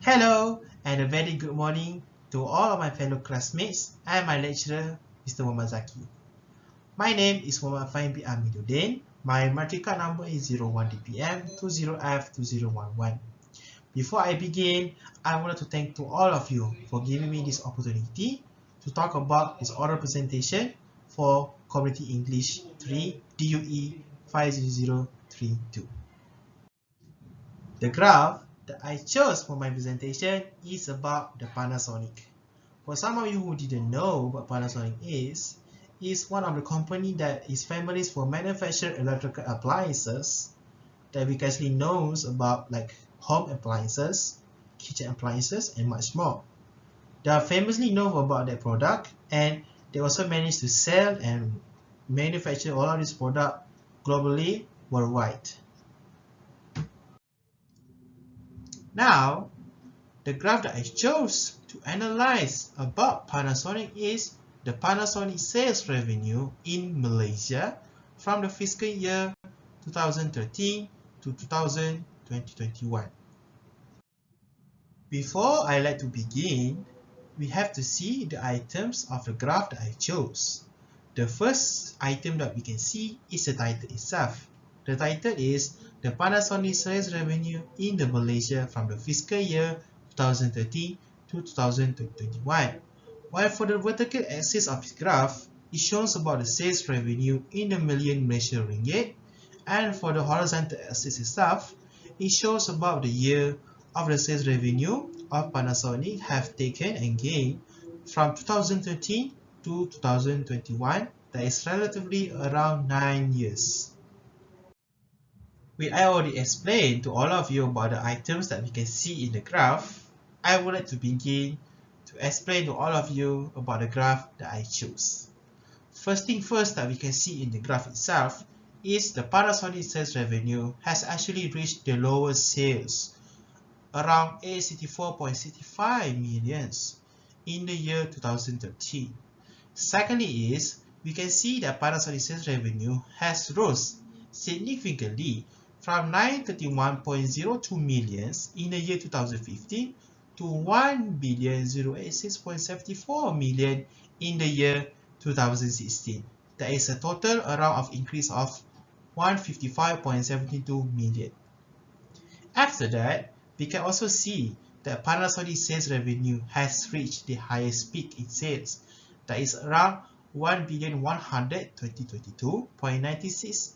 Hello and a very good morning to all of my fellow classmates and my lecturer, Mr. Muhammad Zaki. My name is Muhammad Fahim bin Amiduddin. My matric card number is 01DPM 20F2011. Before I begin, I wanted to thank to all of you for giving me this opportunity to talk about this oral presentation for Community English 3 DUE 50032. The graph that I chose for my presentation is about the Panasonic. For some of you who didn't know what Panasonic is one of the company that is famous for manufacture electrical appliances that we actually knows about like home appliances, kitchen appliances, and much more. They are famously known about their product, and they also manage to sell and manufacture all of this product globally, worldwide. Now, the graph that I chose to analyze about Panasonic is the Panasonic sales revenue in Malaysia from the fiscal year 2013 to 2021. Before I like to begin, we have to see the items of the graph that I chose. The first item that we can see is the title itself. The title is the Panasonic sales revenue in the Malaysia from the fiscal year 2013 to 2021. While for the vertical axis of this graph, it shows about the sales revenue in the million Malaysian ringgit, and for the horizontal axis itself, it shows about the year of the sales revenue of Panasonic have taken and gained from 2013 to 2021, that is relatively around 9 years. I already explained to all of you about the items that we can see in the graph, I would like to begin to explain to all of you about the graph that I chose. First thing first that we can see in the graph itself is the Panasonic sales revenue has actually reached the lowest sales, around 864.65 millions in the year 2013. Secondly is, we can see that Panasonic sales revenue has rose significantly from 931.02 millions in the year 2015 to 1,086.74 million in the year 2016. That is a total around of increase of 155.72 million. After that, we can also see that Panasonic sales revenue has reached the highest peak in sales, that is around 1,122.96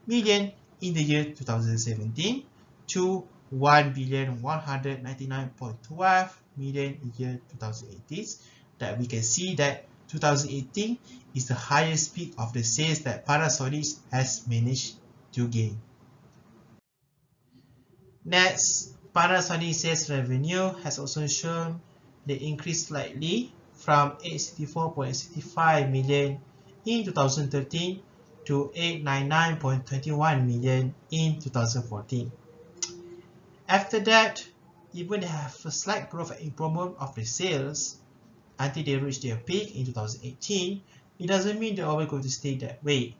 million in the year 2017 to 1,199.12 million in the year 2018. That we can see that 2018 is the highest peak of the sales that Panasonic has managed to gain. Next, Panasonic sales revenue has also shown the increase slightly from 864.65 million in 2013 to 899.21 million in 2014. After that, even they have a slight growth and improvement of the sales until they reach their peak in 2018, it doesn't mean they're always going to stay that way.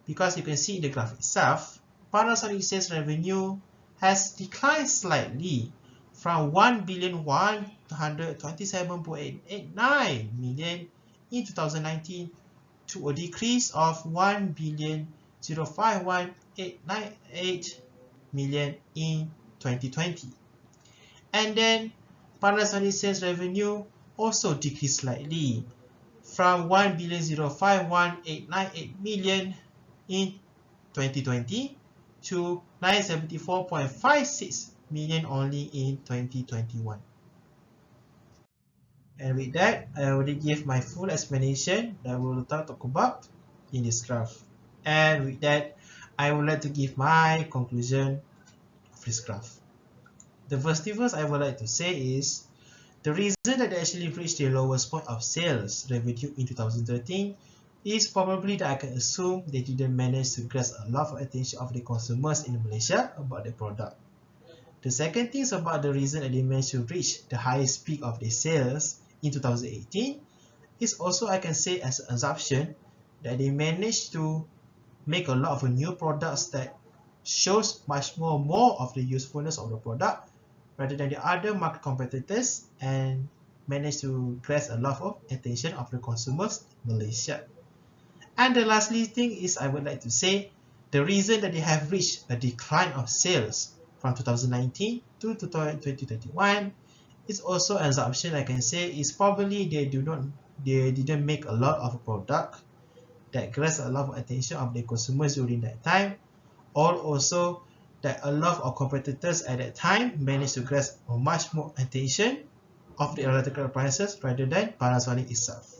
Because you can see in the graph itself, Panasonic sales revenue has declined slightly from 1,127.89 million in 2019 to a decrease of 1,051.898 million in 2020. And then Panasonic sales revenue also decreased slightly from 1,051.898 million in 2020 to 974.56 million only in 2021. And with that, I already gave my full explanation that we will talk about in this graph. And with that, I would like to give my conclusion of this graph. The first thing first I would like to say is, the reason that they actually reached the lowest point of sales revenue in 2013 is probably that I can assume they didn't manage to grasp a lot of attention of the consumers in Malaysia about the product. The second thing is about the reason that they managed to reach the highest peak of their sales in 2018 is also, I can say, as an assumption that they managed to make a lot of new products that shows much more of the usefulness of the product rather than the other market competitors and managed to grasp a lot of attention of the consumers in Malaysia. And the lastly thing is I would like to say the reason that they have reached a decline of sales from 2019 to 2021 is also an assumption I can say is probably they didn't make a lot of product that grasp a lot of attention of the consumers during that time, or also that a lot of competitors at that time managed to grasp much more attention of the electrical appliances rather than Panasonic itself.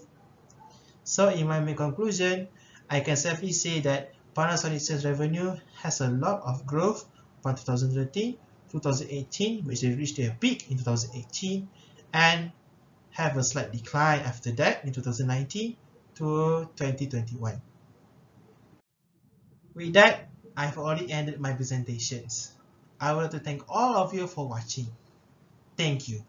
So in my main conclusion, I can safely say that Panasonic sales revenue has a lot of growth from 2013 2018, which they reached their peak in 2018, and have a slight decline after that in 2019 to 2021. With that, I've already ended my presentations. I would like to thank all of you for watching. Thank you.